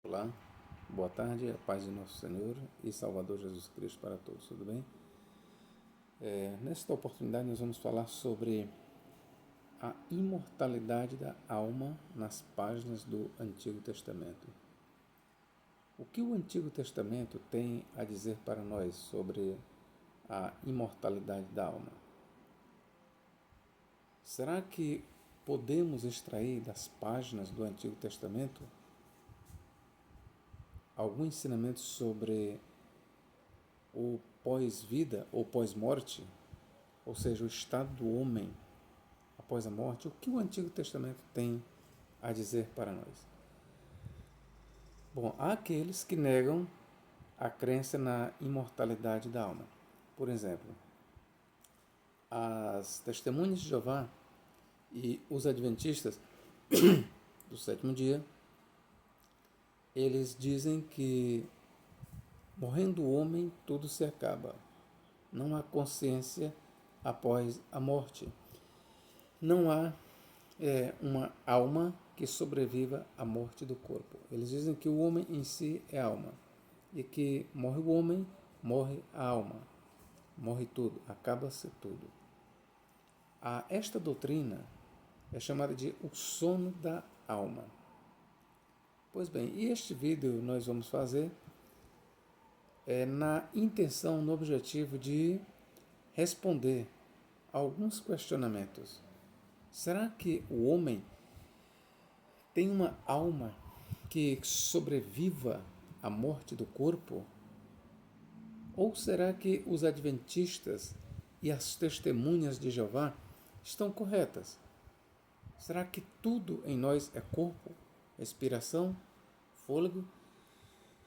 Olá, boa tarde, a paz de nosso Senhor e Salvador Jesus Cristo para todos, tudo bem? Nesta oportunidade nós vamos falar sobre a imortalidade da alma nas páginas do Antigo Testamento. O que o Antigo Testamento tem a dizer para nós sobre a imortalidade da alma? Será que podemos extrair das páginas do Antigo Testamento algum ensinamento sobre o pós-vida ou pós-morte, ou seja, o estado do homem após a morte? O que o Antigo Testamento tem a dizer para nós? Bom, há aqueles que negam a crença na imortalidade da alma. Por exemplo, as testemunhas de Jeová e os adventistas do sétimo dia, eles dizem que morrendo o homem tudo se acaba. Não há consciência após a morte. Não há uma alma que sobreviva à morte do corpo. Eles dizem que o homem em si é alma e que morre o homem, morre a alma, morre tudo, acaba-se tudo. Esta doutrina é chamada de o sono da alma. Pois bem, e este vídeo nós vamos fazer na intenção, no objetivo de responder a alguns questionamentos. Será que o homem tem uma alma que sobreviva à morte do corpo? Ou será que os adventistas e as testemunhas de Jeová estão corretas? Será que tudo em nós é corpo, respiração, fôlego?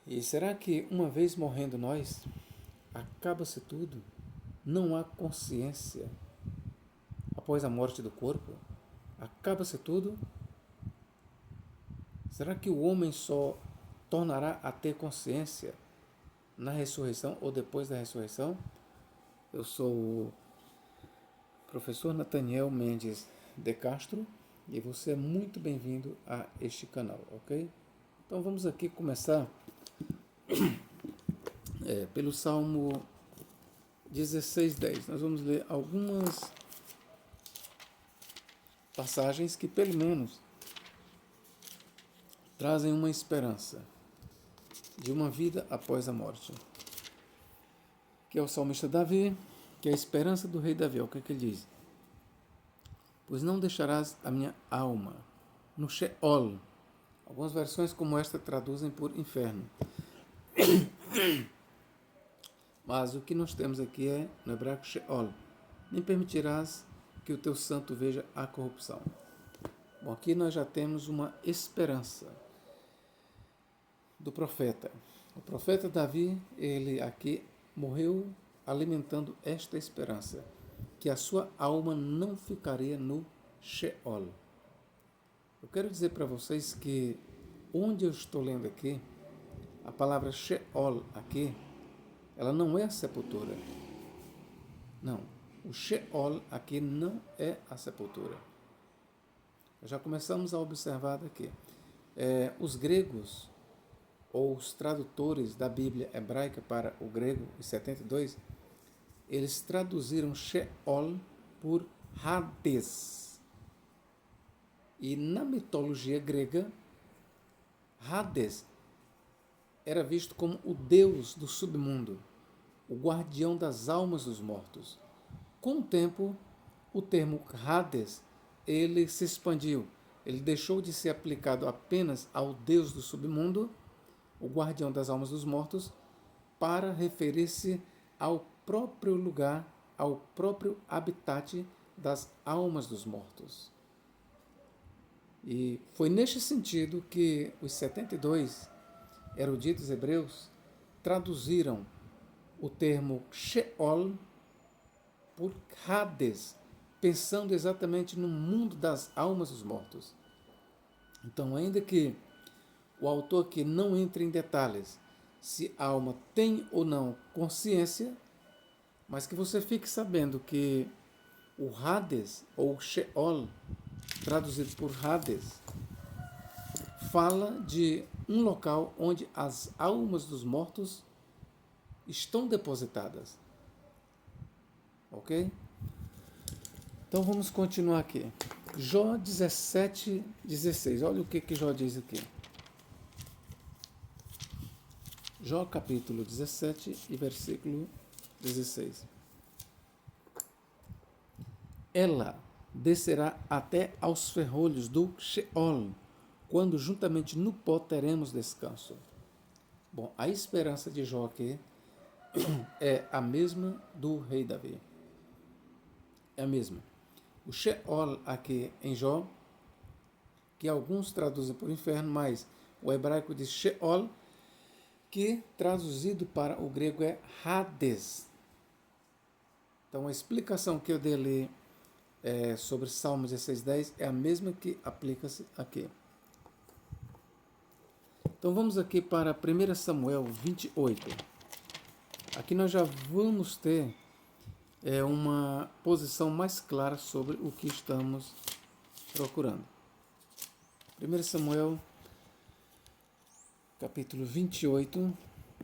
E será que uma vez morrendo nós, acaba-se tudo? Não há consciência após a morte do corpo? Acaba-se tudo? Será que o homem só tornará a ter consciência na ressurreição ou depois da ressurreição? Eu sou o professor Nathaniel Mendes de Castro e você é muito bem-vindo a este canal, ok? Então vamos aqui começar pelo Salmo 16:10. Nós vamos ler algumas passagens que pelo menos trazem uma esperança de uma vida após a morte. Que é o salmista Davi, que é a esperança do rei Davi. O que ele diz? Pois não deixarás a minha alma no Sheol. Algumas versões como esta traduzem por inferno. Mas o que nós temos aqui é, no hebraico, Sheol. Nem permitirás que o teu santo veja a corrupção. Bom, aqui nós já temos uma esperança do profeta. O profeta Davi, ele aqui morreu alimentando esta esperança, que a sua alma não ficaria no Sheol. Eu quero dizer para vocês que onde eu estou lendo aqui, a palavra Sheol aqui, ela não é a sepultura. Não, o Sheol aqui não é a sepultura. Já começamos a observar daqui. Os gregos, ou os tradutores da Bíblia hebraica para o grego, os 72, eles traduziram Sheol por Hades. E na mitologia grega, Hades era visto como o deus do submundo, o guardião das almas dos mortos. Com o tempo, o termo Hades, ele se expandiu. Ele deixou de ser aplicado apenas ao deus do submundo, o guardião das almas dos mortos, para referir-se ao próprio lugar, ao próprio habitat das almas dos mortos. E foi neste sentido que os 72 eruditos hebreus traduziram o termo Sheol por Hades, pensando exatamente no mundo das almas dos mortos. Então, ainda que o autor aqui não entre em detalhes se a alma tem ou não consciência, mas que você fique sabendo que o Hades, ou Sheol, traduzido por Hades, fala de um local onde as almas dos mortos estão depositadas. Ok? Então vamos continuar aqui. Jó 17:16. Olha o que Jó diz aqui. Jó capítulo 17 e versículo 16. Ela descerá até aos ferrolhos do Sheol, quando juntamente no pó teremos descanso. Bom, a esperança de Jó aqui é a mesma do rei Davi. É a mesma. O Sheol aqui em Jó, que alguns traduzem por inferno, mas o hebraico diz Sheol, que traduzido para o grego é Hades. Então a explicação que eu dei ali sobre Salmos 16:10 é a mesma que aplica-se aqui. Então vamos aqui para 1 Samuel 28. Aqui nós já vamos ter uma posição mais clara sobre o que estamos procurando. 1 Samuel capítulo 28.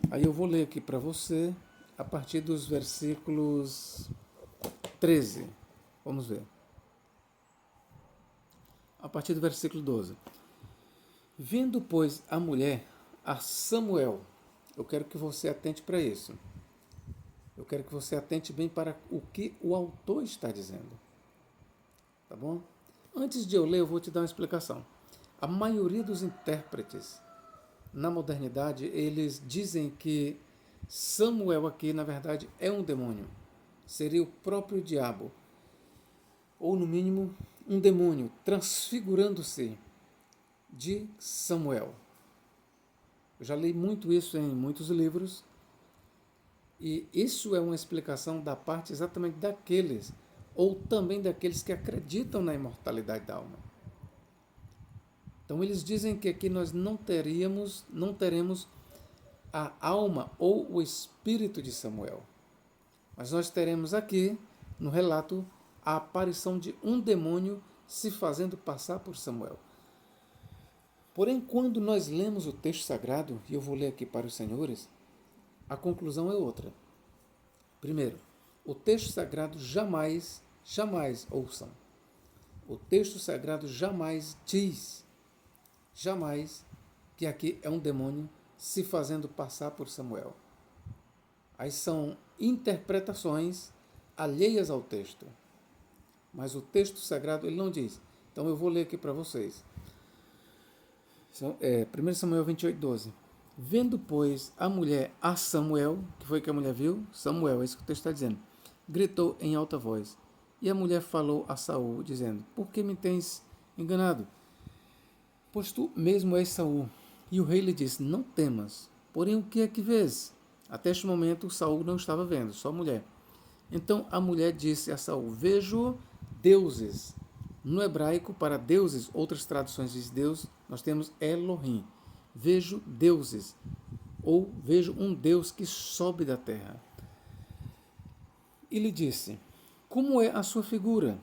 Aí eu vou ler aqui para você a partir dos versículos 13. Vamos ver. A partir do versículo 12. Vendo, pois, a mulher a Samuel, eu quero que você atente para isso. Eu quero que você atente bem para o que o autor está dizendo. Tá bom? Antes de eu ler, eu vou te dar uma explicação. A maioria dos intérpretes na modernidade, eles dizem que Samuel aqui, na verdade, é um demônio. Seria o próprio diabo. Ou, no mínimo, um demônio transfigurando-se de Samuel. Eu já li muito isso em muitos livros. E isso é uma explicação da parte exatamente daqueles, ou também daqueles que acreditam na imortalidade da alma. Então eles dizem que aqui nós não teremos a alma ou o espírito de Samuel. Mas nós teremos aqui, no relato, a aparição de um demônio se fazendo passar por Samuel. Porém, quando nós lemos o texto sagrado, e eu vou ler aqui para os senhores, a conclusão é outra. Primeiro, o texto sagrado jamais ouçam. O texto sagrado jamais diz, que aqui é um demônio se fazendo passar por Samuel. Aí são interpretações alheias ao texto. Mas o texto sagrado ele não diz. Então eu vou ler aqui para vocês. 1 Samuel 28:12. Vendo, pois, a mulher a Samuel, que foi que a mulher viu? Samuel, é isso que o texto está dizendo. Gritou em alta voz. E a mulher falou a Saul, dizendo: Por que me tens enganado? Pois tu mesmo és Saul. E o rei lhe disse: Não temas. Porém, o que é que vês? Até este momento, Saul não estava vendo, só a mulher. Então a mulher disse a Saul: Vejo deuses. No hebraico, para deuses, outras traduções diz Deus, nós temos Elohim. Vejo deuses, ou vejo um Deus que sobe da terra. E lhe disse: Como é a sua figura?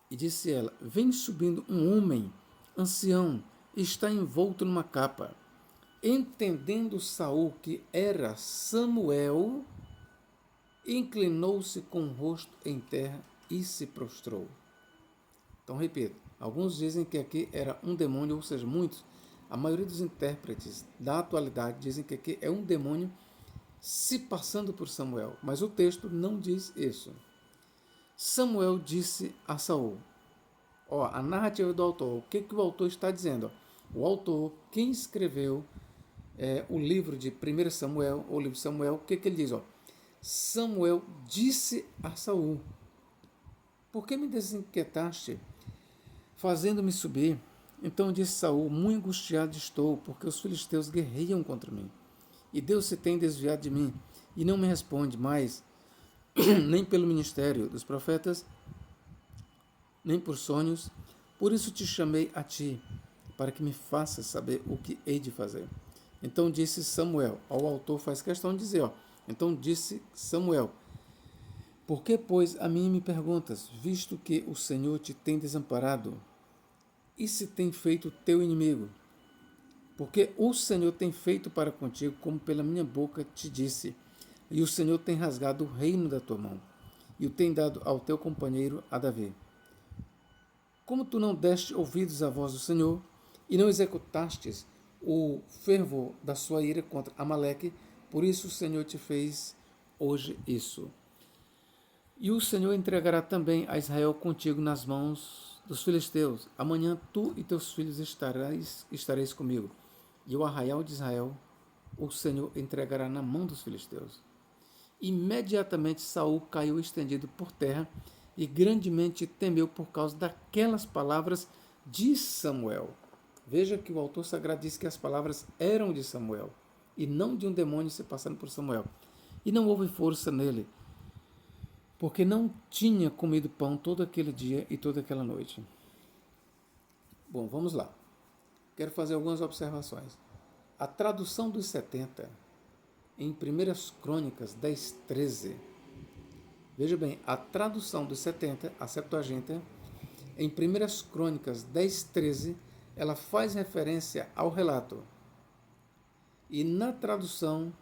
E disse ela: Vem subindo um homem, ancião, e está envolto numa capa. Entendendo Saul que era Samuel, inclinou-se com o rosto em terra e se prostrou. Então, repito, alguns dizem que aqui era um demônio, ou seja, muitos, a maioria dos intérpretes da atualidade dizem que aqui é um demônio se passando por Samuel, mas o texto não diz isso. Samuel disse a Saul, a narrativa do autor, o que o autor está dizendo? O autor, quem escreveu o livro de 1 Samuel, ou livro de Samuel, o que ele diz? Samuel disse a Saul: Por que me desinquietaste, fazendo-me subir? Então disse Saul: Muito angustiado estou, porque os filisteus guerreiam contra mim. E Deus se tem desviado de mim, e não me responde mais, nem pelo ministério dos profetas, nem por sonhos. Por isso te chamei a ti, para que me faças saber o que hei de fazer. Então disse Samuel, o autor faz questão de dizer, então disse Samuel: Por que, pois, a mim me perguntas, visto que o Senhor te tem desamparado, e se tem feito teu inimigo? Porque o Senhor tem feito para contigo como pela minha boca te disse, e o Senhor tem rasgado o reino da tua mão, e o tem dado ao teu companheiro a Davi. Como tu não deste ouvidos à voz do Senhor, e não executastes o fervor da sua ira contra Amaleque, por isso o Senhor te fez hoje isso. E o Senhor entregará também a Israel contigo nas mãos dos filisteus. Amanhã tu e teus filhos estareis comigo. E o arraial de Israel o Senhor entregará na mão dos filisteus. Imediatamente Saul caiu estendido por terra e grandemente temeu por causa daquelas palavras de Samuel. Veja que o autor sagrado diz que as palavras eram de Samuel e não de um demônio se passando por Samuel. E não houve força nele, porque não tinha comido pão todo aquele dia e toda aquela noite. Bom, vamos lá. Quero fazer algumas observações. A tradução dos 70 em 1 Crônicas 10:13. Veja bem, a tradução dos 70, a Septuaginta, em 1 Crônicas 10:13, ela faz referência ao relato. E na tradução,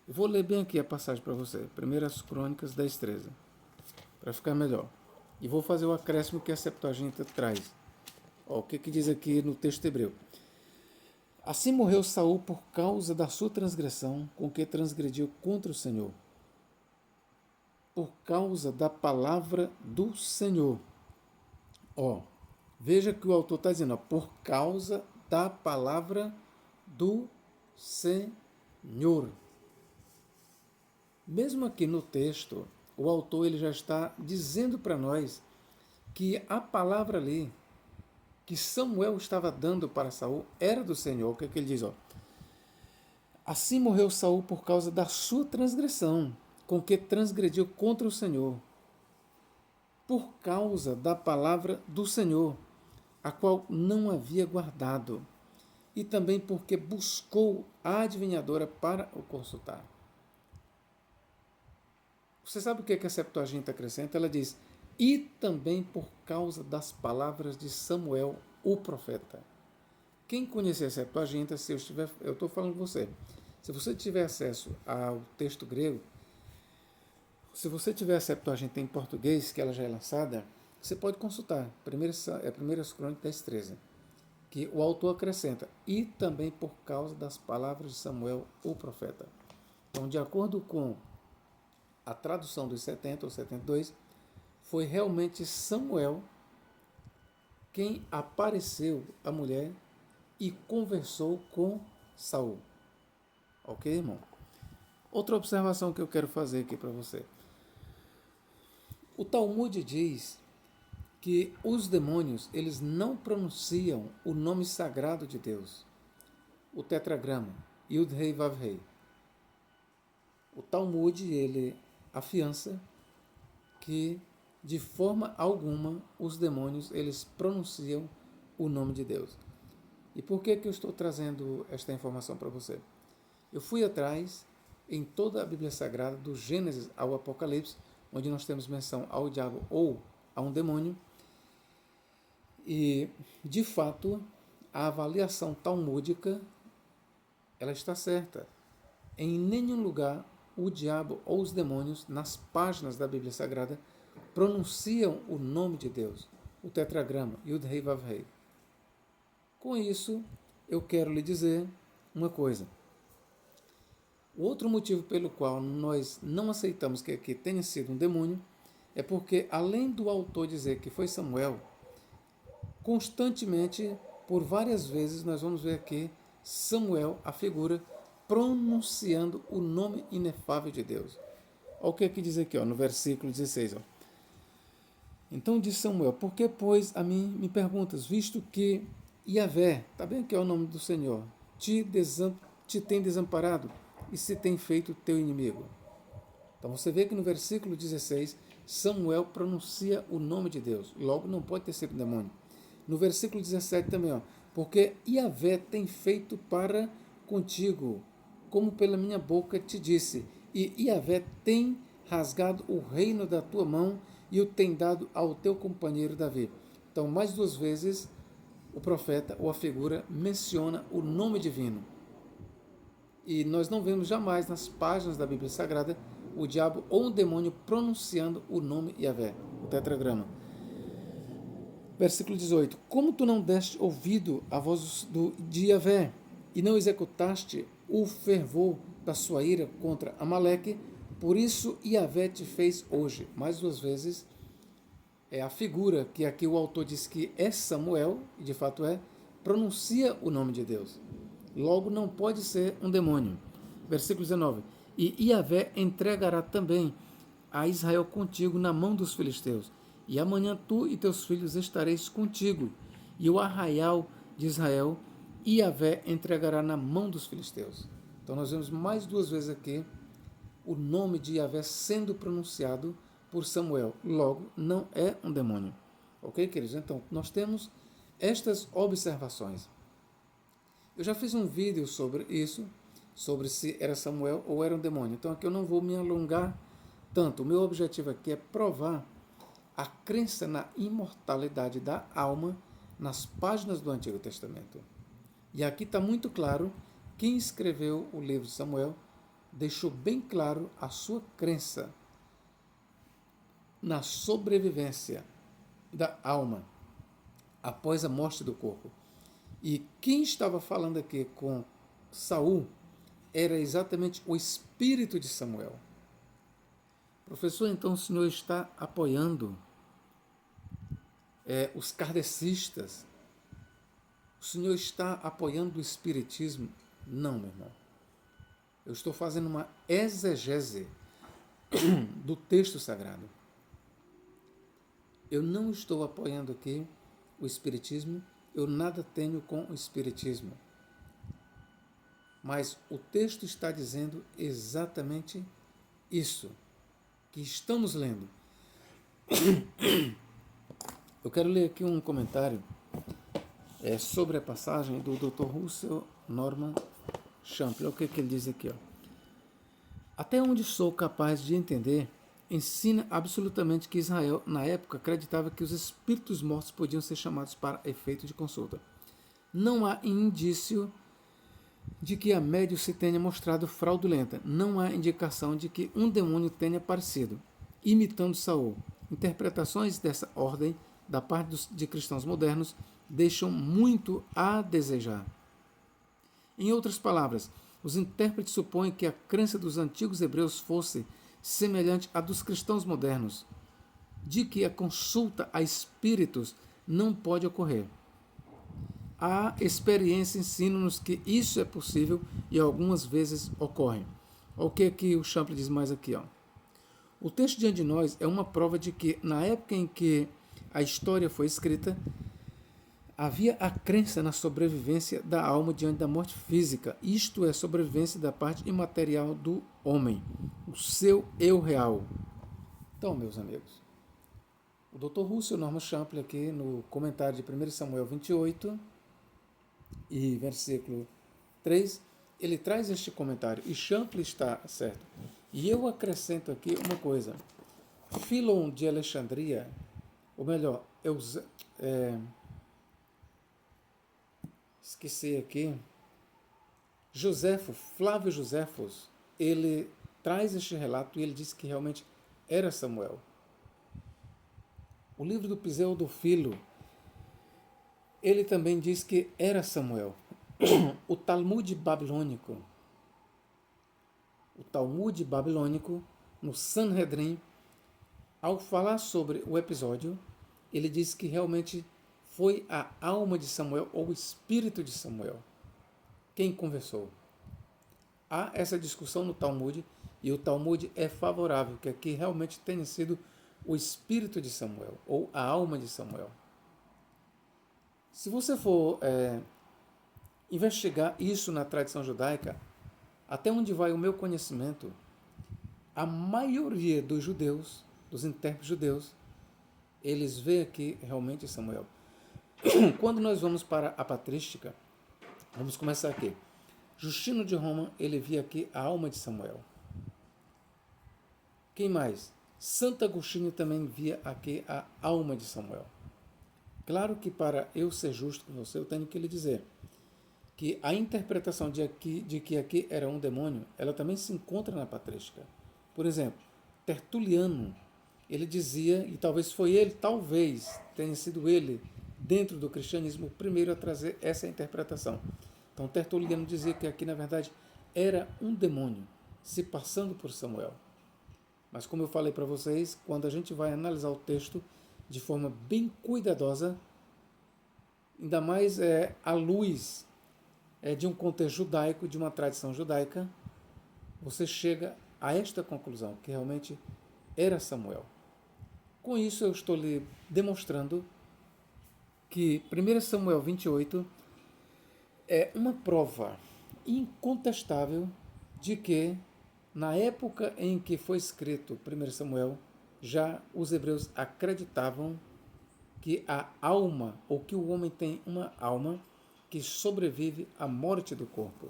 vou ler bem aqui a passagem para você, 1 Crônicas 10:13, para ficar melhor. E vou fazer o acréscimo que a Septuaginta traz. O que diz aqui no texto hebreu? Assim morreu Saul por causa da sua transgressão com que transgrediu contra o Senhor. Por causa da palavra do Senhor. Veja que o autor está dizendo, por causa da palavra do Senhor. Mesmo aqui no texto, o autor ele já está dizendo para nós que a palavra ali que Samuel estava dando para Saul era do Senhor. O que é que ele diz? Assim morreu Saul por causa da sua transgressão, com que transgrediu contra o Senhor, por causa da palavra do Senhor, a qual não havia guardado, e também porque buscou a adivinhadora para o consultar. Você sabe o que a Septuaginta acrescenta? Ela diz, e também por causa das palavras de Samuel, o profeta. Quem conhecer a Septuaginta, eu estou falando com você, se você tiver acesso ao texto grego, se você tiver a Septuaginta em português, que ela já é lançada, você pode consultar, 1 Crônicas 10:13, que o autor acrescenta, e também por causa das palavras de Samuel, o profeta. Então, de acordo com a tradução dos 70 ou 72, foi realmente Samuel quem apareceu à mulher e conversou com Saul. Ok, irmão? Outra observação que eu quero fazer aqui para você. O Talmud diz que os demônios, eles não pronunciam o nome sagrado de Deus, o tetragrama, Yud Rei Vav Rei. O Talmud, ele afiança que de forma alguma os demônios eles pronunciam o nome de Deus. E por que eu estou trazendo esta informação para você? Eu fui atrás em toda a Bíblia Sagrada, do Gênesis ao Apocalipse, onde nós temos menção ao diabo ou a um demônio, e de fato a avaliação talmúdica ela está certa. Em nenhum lugar o diabo ou os demônios nas páginas da Bíblia Sagrada pronunciam o nome de Deus, o tetragrama, Yud Rei Vav Rei. Com isso, eu quero lhe dizer uma coisa. O outro motivo pelo qual nós não aceitamos que aqui tenha sido um demônio é porque, além do autor dizer que foi Samuel, constantemente, por várias vezes, nós vamos ver aqui Samuel, a figura, pronunciando o nome inefável de Deus. Olha o que aqui diz aqui, no versículo 16. Então disse Samuel, por que, pois, a mim me perguntas, visto que Yahvé, está bem que é o nome do Senhor, te tem desamparado e se tem feito teu inimigo. Então você vê que no versículo 16, Samuel pronuncia o nome de Deus, logo não pode ter sido um demônio. No versículo 17 também, porque Yahvé tem feito para contigo, como pela minha boca te disse, e Yahvé tem rasgado o reino da tua mão e o tem dado ao teu companheiro Davi. Então, mais duas vezes, o profeta ou a figura menciona o nome divino. E nós não vemos jamais nas páginas da Bíblia Sagrada o diabo ou um demônio pronunciando o nome Yahvé, o tetragrama. Versículo 18. Como tu não deste ouvido à voz de Yahvé e não executaste o fervor da sua ira contra Amaleque, por isso Yahvé te fez hoje. Mais duas vezes, é a figura que aqui o autor diz que é Samuel, e de fato pronuncia o nome de Deus. Logo, não pode ser um demônio. Versículo 19. E Yahvé entregará também a Israel contigo na mão dos filisteus. E amanhã tu e teus filhos estareis contigo. E o arraial de Israel, Yahvé entregará na mão dos filisteus. Então nós vemos mais duas vezes aqui o nome de Yahvé sendo pronunciado por Samuel. Logo, não é um demônio. Ok, queridos? Então, nós temos estas observações. Eu já fiz um vídeo sobre isso, sobre se era Samuel ou era um demônio. Então aqui eu não vou me alongar tanto. O meu objetivo aqui é provar a crença na imortalidade da alma nas páginas do Antigo Testamento. E aqui está muito claro, quem escreveu o livro de Samuel deixou bem claro a sua crença na sobrevivência da alma após a morte do corpo. E quem estava falando aqui com Saul era exatamente o espírito de Samuel. Professor, então o senhor está apoiando os kardecistas? O senhor está apoiando o espiritismo? Não, meu irmão. Eu estou fazendo uma exegese do texto sagrado. Eu não estou apoiando aqui o espiritismo, eu nada tenho com o espiritismo. Mas o texto está dizendo exatamente isso que estamos lendo. Eu quero ler aqui um comentário sobre a passagem do Dr. Russell Norman Champlin. O que ele diz aqui? Até onde sou capaz de entender, ensina absolutamente que Israel, na época, acreditava que os espíritos mortos podiam ser chamados para efeito de consulta. Não há indício de que a médium se tenha mostrado fraudulenta. Não há indicação de que um demônio tenha aparecido, imitando Saul. Interpretações dessa ordem, da parte de cristãos modernos, deixam muito a desejar. Em outras palavras, os intérpretes supõem que a crença dos antigos hebreus fosse semelhante à dos cristãos modernos, de que a consulta a espíritos não pode ocorrer. A experiência ensina-nos que isso é possível e algumas vezes ocorre. O que o Champlin diz mais aqui? O texto diante de nós é uma prova de que, na época em que a história foi escrita, havia a crença na sobrevivência da alma diante da morte física, isto é, sobrevivência da parte imaterial do homem, o seu eu real. Então, meus amigos, o Dr. Russell Norman Champlin, aqui no comentário de 1 Samuel 28 e versículo 3, ele traz este comentário, e Champlin está certo. E eu acrescento aqui uma coisa. Filon de Alexandria, ou melhor, esqueci aqui, Flávio Joséfos, ele traz este relato e ele diz que realmente era Samuel. O livro do Pseudofilo, ele também diz que era Samuel. O Talmud babilônico, no Sanhedrin, ao falar sobre o episódio, ele diz que realmente foi a alma de Samuel ou o espírito de Samuel quem conversou. Há essa discussão no Talmud e o Talmud é favorável que aqui realmente tenha sido o espírito de Samuel ou a alma de Samuel. Se você for investigar isso na tradição judaica, até onde vai o meu conhecimento, a maioria dos judeus, dos intérpretes judeus, eles veem aqui realmente Samuel. Quando nós vamos para a patrística, vamos começar aqui. Justino de Roma, ele via aqui a alma de Samuel. Quem mais? Santo Agostinho também via aqui a alma de Samuel. Claro que para eu ser justo com você, eu tenho que lhe dizer que a interpretação de que aqui era um demônio, ela também se encontra na patrística. Por exemplo, Tertuliano, ele dizia, e talvez tenha sido ele, dentro do cristianismo, o primeiro a trazer essa interpretação. Então, Tertuliano dizia que aqui, na verdade, era um demônio se passando por Samuel. Mas, como eu falei para vocês, quando a gente vai analisar o texto de forma bem cuidadosa, ainda mais à luz de um contexto judaico, de uma tradição judaica, você chega a esta conclusão, que realmente era Samuel. Com isso, eu estou lhe demonstrando que 1 Samuel 28 é uma prova incontestável de que, na época em que foi escrito 1 Samuel, já os hebreus acreditavam que a alma, ou que o homem tem uma alma que sobrevive à morte do corpo.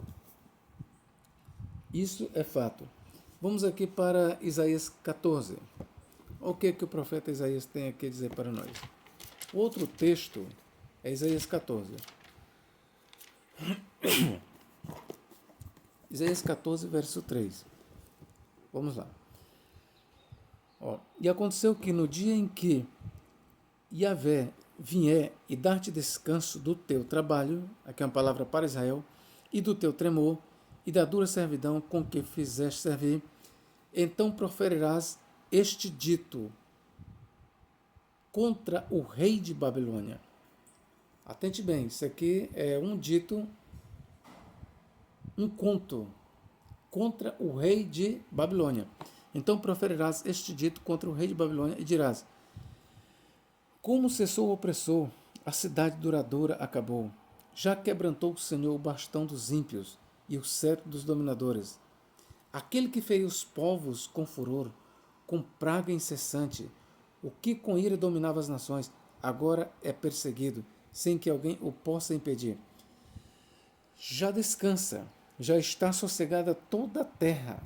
Isso é fato. Vamos aqui para Isaías 14. O que o profeta Isaías tem aqui a dizer para nós? O outro texto é Isaías 14. Isaías 14, verso 3. Vamos lá. E aconteceu que no dia em que Yahvé vier e dar-te descanso do teu trabalho, aqui é uma palavra para Israel, e do teu tremor, e da dura servidão com que fizeste servir, então proferirás este dito contra o rei de Babilônia. Atente bem, isso aqui é um dito, um conto contra o rei de Babilônia. Então proferirás este dito contra o rei de Babilônia e dirás: como cessou o opressor, a cidade duradoura acabou. Já quebrantou o Senhor o bastão dos ímpios e o cetro dos dominadores. Aquele que feriu os povos com furor, com praga incessante, o que com ira dominava as nações, agora é perseguido, sem que alguém o possa impedir. Já descansa, já está sossegada toda a terra,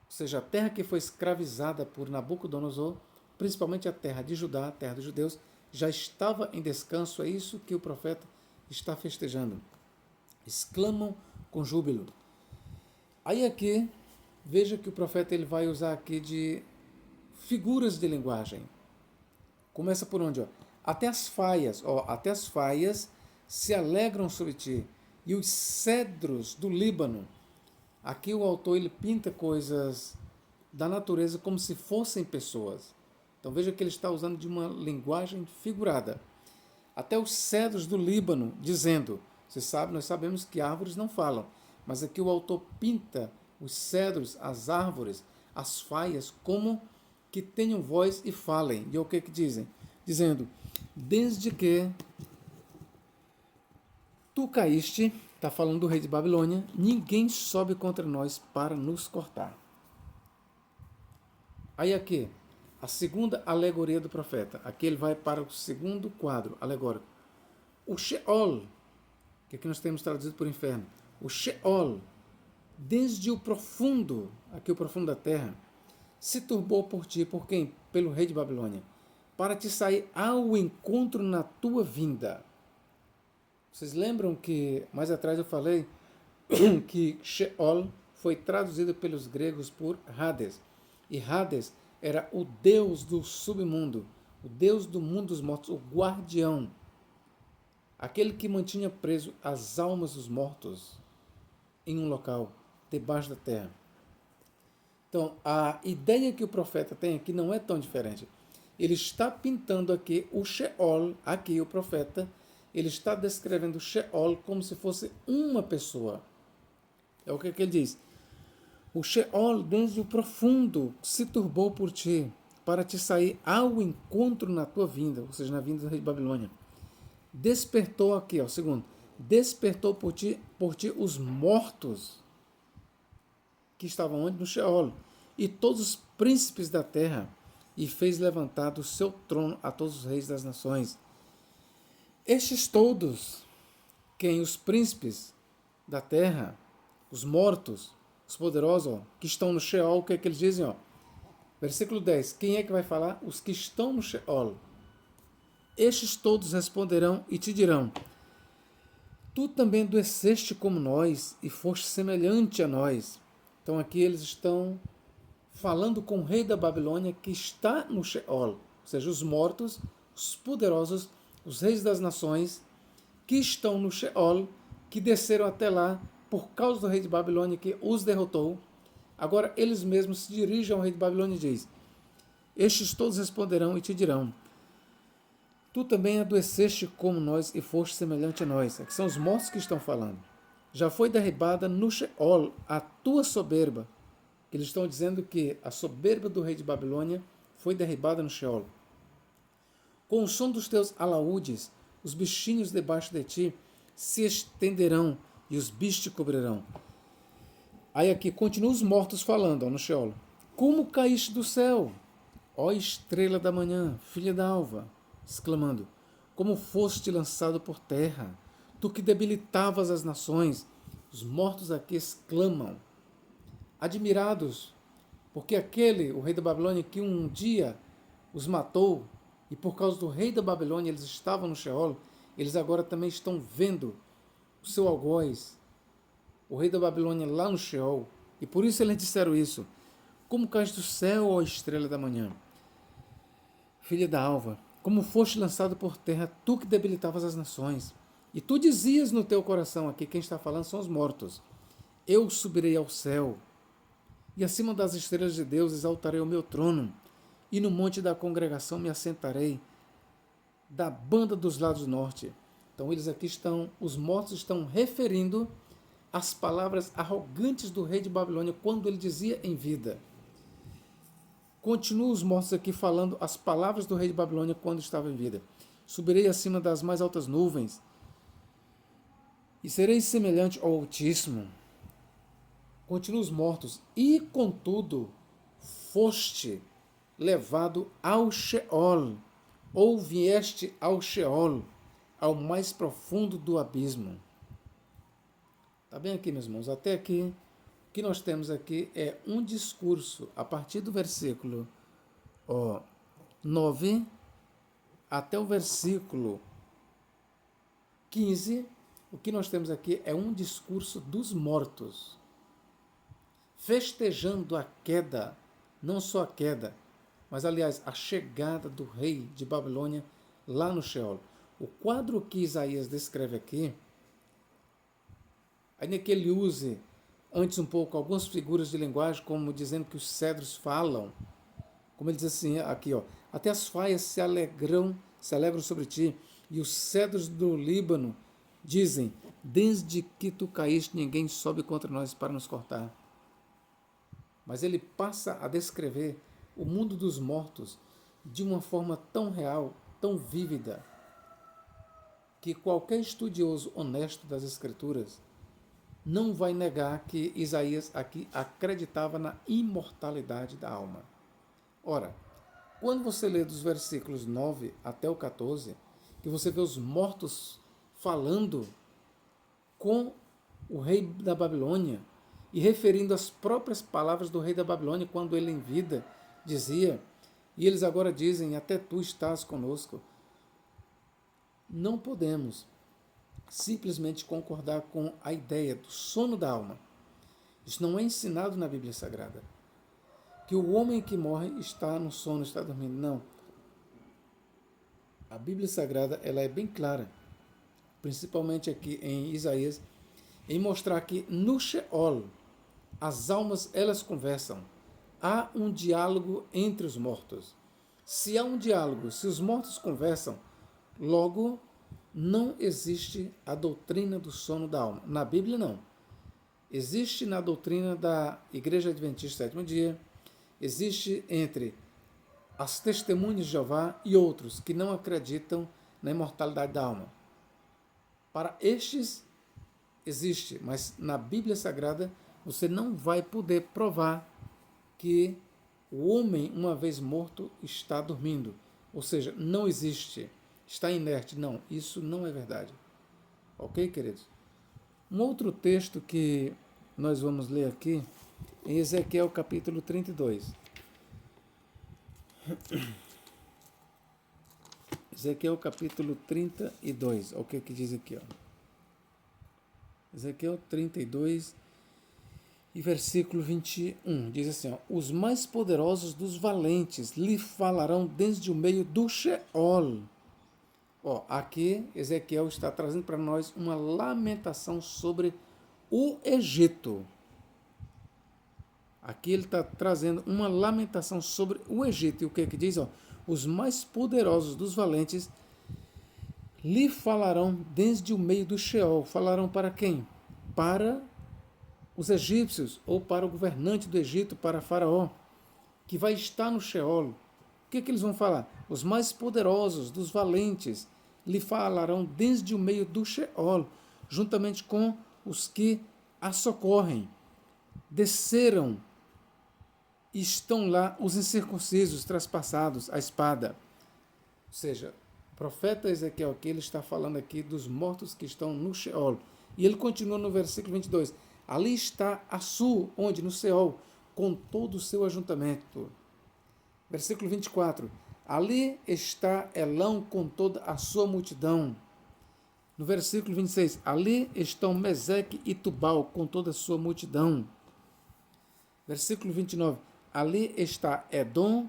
ou seja, a terra que foi escravizada por Nabucodonosor, principalmente a terra de Judá, a terra dos judeus, já estava em descanso. É isso que o profeta está festejando. Exclamam com júbilo. Aí aqui, veja que o profeta ele vai usar aqui de figuras de linguagem. Começa por onde? Até as faias se alegram sobre ti, e os cedros do Líbano. Aqui o autor ele pinta coisas da natureza como se fossem pessoas. Então veja que ele está usando de uma linguagem figurada. Até os cedros do Líbano, dizendo, nós sabemos que árvores não falam, mas aqui o autor pinta os cedros, as árvores, as faias, como que tenham voz e falem. E o que dizem? Dizendo, desde que tu caíste, está falando do rei de Babilônia, ninguém sobe contra nós para nos cortar. Aí aqui, a segunda alegoria do profeta. Aqui ele vai para o segundo quadro alegórico. O Sheol, que aqui nós temos traduzido por inferno. O Sheol, desde o profundo, aqui o profundo da terra, se turbou por ti. Por quem? Pelo rei de Babilônia. Para te sair ao encontro na tua vinda. Vocês lembram que mais atrás eu falei que Sheol foi traduzido pelos gregos por Hades. E Hades era o deus do submundo, o deus do mundo dos mortos, o guardião, aquele que mantinha preso as almas dos mortos em um local debaixo da terra. Então, a ideia que o profeta tem aqui não é tão diferente. Ele está pintando aqui o Sheol, aqui o profeta, ele está descrevendo o Sheol como se fosse uma pessoa. É o que ele diz. O Sheol, desde o profundo, se turbou por ti, para te sair ao encontro na tua vinda, ou seja, na vinda do rei de Babilônia. Despertou aqui, segundo, despertou por ti os mortos que estavam onde? No Sheol, e todos os príncipes da terra, e fez levantar do seu trono a todos os reis das nações. Estes todos, quem os príncipes da terra, os mortos, os poderosos, que estão no Sheol, o que é que eles dizem? Versículo 10. Quem é que vai falar? Os que estão no Sheol. Estes todos responderão e te dirão: tu também adoeceste como nós e foste semelhante a nós. Então aqui eles estão falando com o rei da Babilônia que está no Sheol, ou seja, os mortos, os poderosos, os reis das nações que estão no Sheol, que desceram até lá por causa do rei de Babilônia que os derrotou. Agora eles mesmos se dirigem ao rei de Babilônia e dizem: estes todos responderão e te dirão: tu também adoeceste como nós e foste semelhante a nós. Aqui são os mortos que estão falando. Já foi derribada no Sheol a tua soberba. Eles estão dizendo que a soberba do rei de Babilônia foi derribada no Sheol. Com o som dos teus alaúdes, os bichinhos debaixo de ti se estenderão e os bichos te cobrirão. Aí aqui continua os mortos falando, no Sheol. Como caíste do céu, ó estrela da manhã, filha da alva, exclamando, como foste lançado por terra, tu que debilitavas as nações. Os mortos aqui exclamam, admirados, porque o rei da Babilônia, que um dia os matou, e por causa do rei da Babilônia eles estavam no Sheol, eles agora também estão vendo o seu algoz, o rei da Babilônia lá no Sheol, e por isso eles disseram isso: como cais do céu, ó estrela da manhã, filha da alva, como foste lançado por terra, tu que debilitavas as nações. E tu dizias no teu coração, aqui quem está falando são os mortos, eu subirei ao céu, e acima das estrelas de Deus exaltarei o meu trono, e no monte da congregação me assentarei, da banda dos lados do norte. Então eles aqui estão, os mortos estão referindo as palavras arrogantes do rei de Babilônia quando ele dizia em vida. Continuam os mortos aqui falando as palavras do rei de Babilônia quando estava em vida. Subirei acima das mais altas nuvens e serei semelhante ao Altíssimo. Continuam os mortos. E, contudo, foste levado ao Sheol, ou vieste ao Sheol, ao mais profundo do abismo. Está bem aqui, meus irmãos? Até aqui, o que nós temos aqui é um discurso, a partir do versículo 9 até o versículo 15, o que nós temos aqui é um discurso dos mortos, festejando a queda, não só a queda, mas, aliás, a chegada do rei de Babilônia lá no Sheol. O quadro que Isaías descreve aqui, ainda que ele use antes um pouco algumas figuras de linguagem, como dizendo que os cedros falam, como ele diz assim aqui, até as faias se alegram sobre ti, e os cedros do Líbano dizem, desde que tu caíste, ninguém sobe contra nós para nos cortar. Mas ele passa a descrever o mundo dos mortos de uma forma tão real, tão vívida, que qualquer estudioso honesto das Escrituras não vai negar que Isaías aqui acreditava na imortalidade da alma. Ora, quando você lê dos versículos 9 até o 14, que você vê os mortos falando com o rei da Babilônia e referindo as próprias palavras do rei da Babilônia quando ele em vida dizia, e eles agora dizem, até tu estás conosco. Não podemos simplesmente concordar com a ideia do sono da alma. Isso não é ensinado na Bíblia Sagrada. Que o homem que morre está no sono, está dormindo. Não. A Bíblia Sagrada ela é bem clara, principalmente aqui em Isaías, em mostrar que no Sheol as almas elas conversam. Há um diálogo entre os mortos. Se há um diálogo, se os mortos conversam, logo não existe a doutrina do sono da alma. Na Bíblia, não. Existe na doutrina da Igreja Adventista do Sétimo Dia, existe entre as testemunhas de Jeová e outros que não acreditam na imortalidade da alma. Para estes, existe, mas na Bíblia Sagrada você não vai poder provar que o homem, uma vez morto, está dormindo. Ou seja, não existe, está inerte. Não, isso não é verdade. Ok, queridos? Um outro texto que nós vamos ler aqui em Ezequiel capítulo 32. Ezequiel capítulo 32. Olha o que diz aqui. Ó. Ezequiel 32 e versículo 21. Diz assim, ó, os mais poderosos dos valentes lhe falarão desde o meio do Sheol. Ó, aqui Ezequiel está trazendo para nós uma lamentação sobre o Egito. Aqui ele está trazendo uma lamentação sobre o Egito. E o que diz? Ó, os mais poderosos dos valentes lhe falarão desde o meio do Sheol. Falarão para quem? Para os egípcios, ou para o governante do Egito, para Faraó, que vai estar no Sheol. O que eles vão falar? Os mais poderosos dos valentes lhe falarão desde o meio do Sheol, juntamente com os que a socorrem. Desceram e estão lá os incircuncisos, traspassados, a espada. Ou seja, o profeta Ezequiel aqui, ele está falando aqui dos mortos que estão no Sheol. E ele continua no versículo 22. Ali está Assur, onde? No Sheol, com todo o seu ajuntamento. Versículo 24. Ali está Elão com toda a sua multidão. No versículo 26. Ali estão Meseque e Tubal com toda a sua multidão. Versículo 29. Ali está Edom,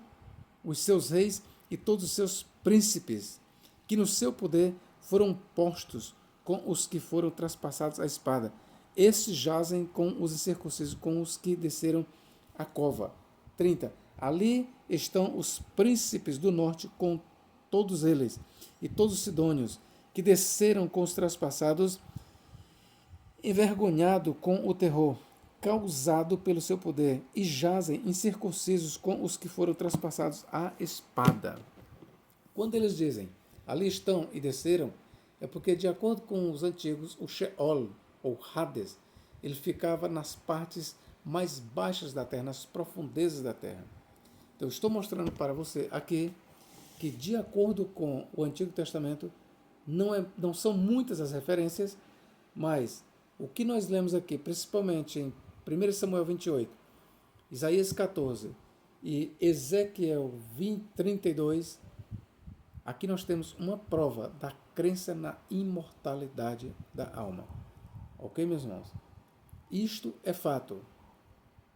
os seus reis e todos os seus príncipes, que no seu poder foram postos com os que foram traspassados à espada. Estes jazem com os incircuncisos, com os que desceram a cova. 30. Ali estão os príncipes do norte com todos eles, e todos os sidônios, que desceram com os traspassados, envergonhado com o terror causado pelo seu poder, e jazem incircuncisos com os que foram traspassados à espada. Quando eles dizem, ali estão e desceram, é porque, de acordo com os antigos, o Sheol, ou Hades, ele ficava nas partes mais baixas da terra, nas profundezas da terra. Então, eu estou mostrando para você aqui que, de acordo com o Antigo Testamento, não são muitas as referências, mas o que nós lemos aqui, principalmente em 1 Samuel 28, Isaías 14 e Ezequiel 32, aqui nós temos uma prova da crença na imortalidade da alma. Ok, meus irmãos? Isto é fato.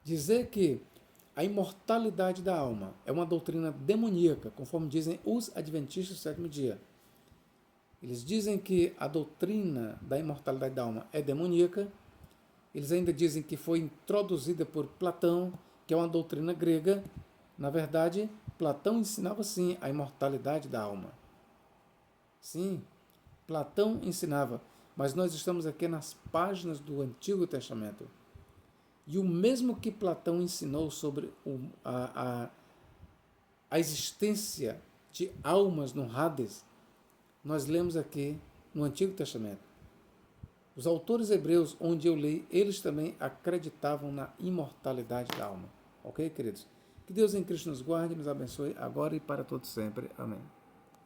Dizer que a imortalidade da alma é uma doutrina demoníaca, conforme dizem os adventistas do sétimo dia. Eles dizem que a doutrina da imortalidade da alma é demoníaca. Eles ainda dizem que foi introduzida por Platão, que é uma doutrina grega. Na verdade, Platão ensinava sim a imortalidade da alma. Sim, Platão ensinava, mas nós estamos aqui nas páginas do Antigo Testamento. E o mesmo que Platão ensinou sobre a existência de almas no Hades, nós lemos aqui no Antigo Testamento. Os autores hebreus, onde eu li, eles também acreditavam na imortalidade da alma. Ok, queridos? Que Deus em Cristo nos guarde e nos abençoe agora e para todos sempre. Amém.